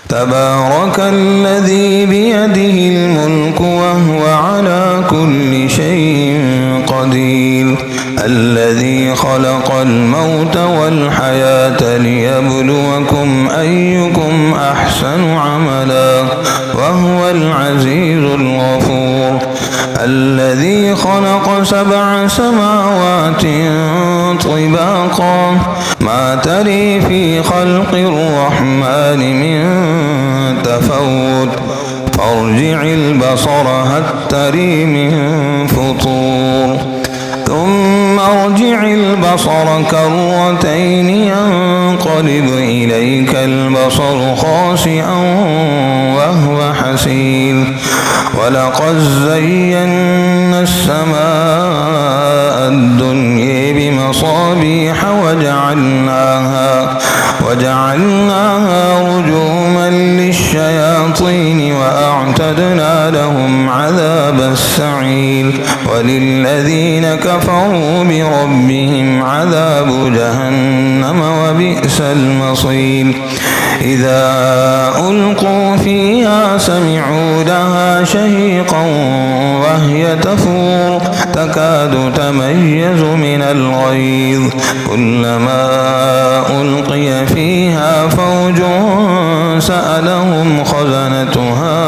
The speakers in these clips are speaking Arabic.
تبارك الذي بيده الملك وهو على كل شيء قدير الذي خلق الموت والحياة ليبلوكم أيكم أحسن عملا وهو العزيز الغفور الذي خلق 7 سماوات طباقا ما تري في خلق الرحمن من تفوت فارجع البصر هل تري من فطور ثم ارجع البصر كرتين ينقلب إليك البصر خاسئا وهو حسير ولقد زينا السماء الدنيا بمصابيح وجعلناها رجوما للشياطين وأعتدنا لهم عذاب السعير وللذين كفروا بربهم عذاب جهنم وبئس المصير إذا ألقوا فيها سمعوا لها شهيقا وهي تفور تكاد تميز من الغيظ كلما ألقي فيها فوج سألهم خزنتها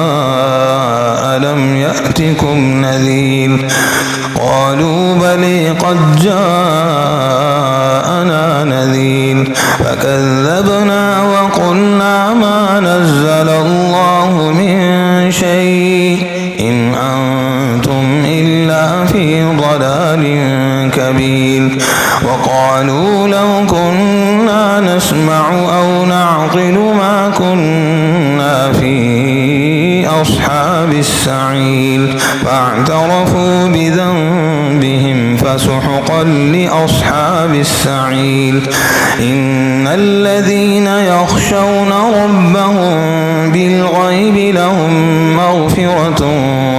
ألم يأتكم نذير قالوا بلى قد جاءنا نذير فكذبنا وقلنا ما نزل الله من شيء إن أنتم إلا في ضلال كبير وقالوا لو كنا نسمع أو نعقل ما كنا في أصحاب السعير فاعترفوا بذنبهم فسحقا لأصحاب السعير إن الذين يخشون ربهم بالغيب لهم مغفرة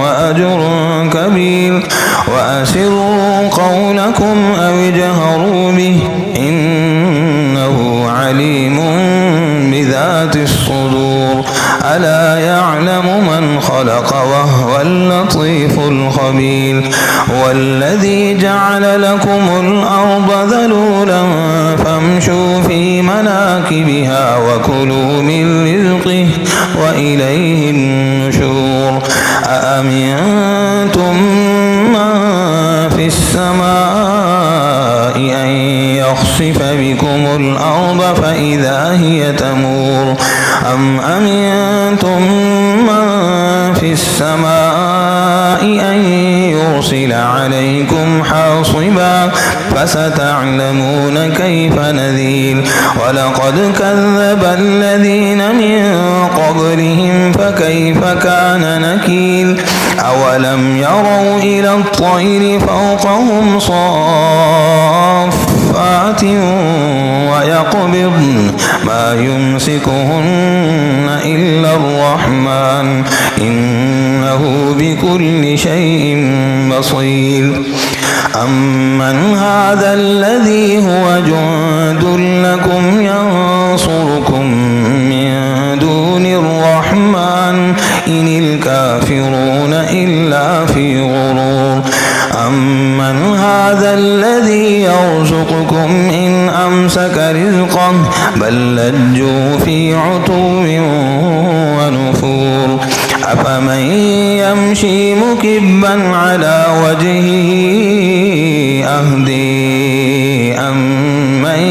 وأجر كبير وأسروا قولكم أو اجهروا به إنه عليم بذات الصدور ألا يعلم من خلق وهو اللطيف الخبير هو الذي جعل لكم الأرض ذلولا فامشوا في مناكبها وكلوا من رزقه وإليه النشور أأمنتم من في السماء أن يخسف بكم الأرض فإذا هي تمور أم أمنتم من في السماء أن يرسل عليكم حاصبا فستعلمون كيف نذير ولقد كذب الذين من قبلهم فكيف كان نكير أولم يروا إلى الطير فوقهم صافات ويقبضن ما يمسكهن إلا الرحمن إنه بكل شيء بصير أمن هذا الذي هو جند لكم ينصركم من دون الرحمن إن الكافرون إلا في غرور أمن هذا الذي يرزقكم إن أمسك رزقه بل لجوا في عتو ونفور أفمن يمشي مكبا على وجهه أهدي أمن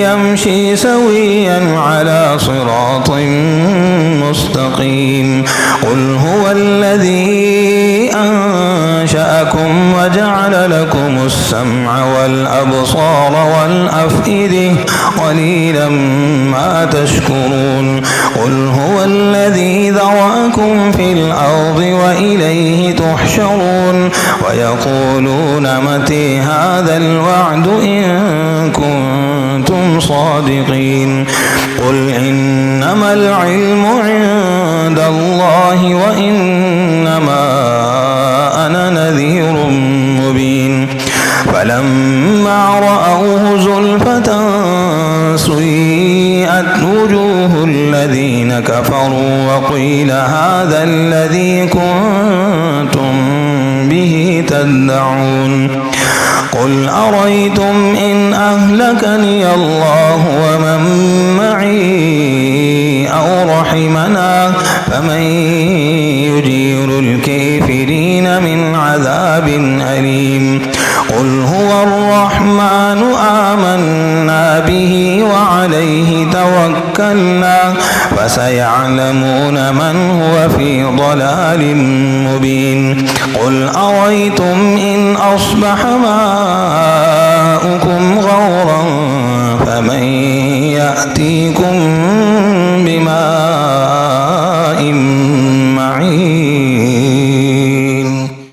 يمشي سويا على صراط مستقيم قل هو الذي أنشأكم وجعل لكم السمع والأبصار والأفئدة قليلا ما تشكرون قل هو الذي ذرأكم في الأرض وإليه تحشرون ويقولون متى هذا الوعد إن كنتم صادقين قل إنما العلم عند الله وإنما أنا نذير مبين فلما رأوه زلفة الذين كفروا وقيل هذا الذي كنتم به تدعون قل أريتم إن أهلكني الله ومن معي أو رحمنا فمن يجير الكافرين من عذاب أليم قل هو الرحمن آمنا به وعليه توكلنا فسيعلمون من هو في ضلال مبين قل أريتم إن أصبح ماؤكم غورا فمن يأتيكم بماء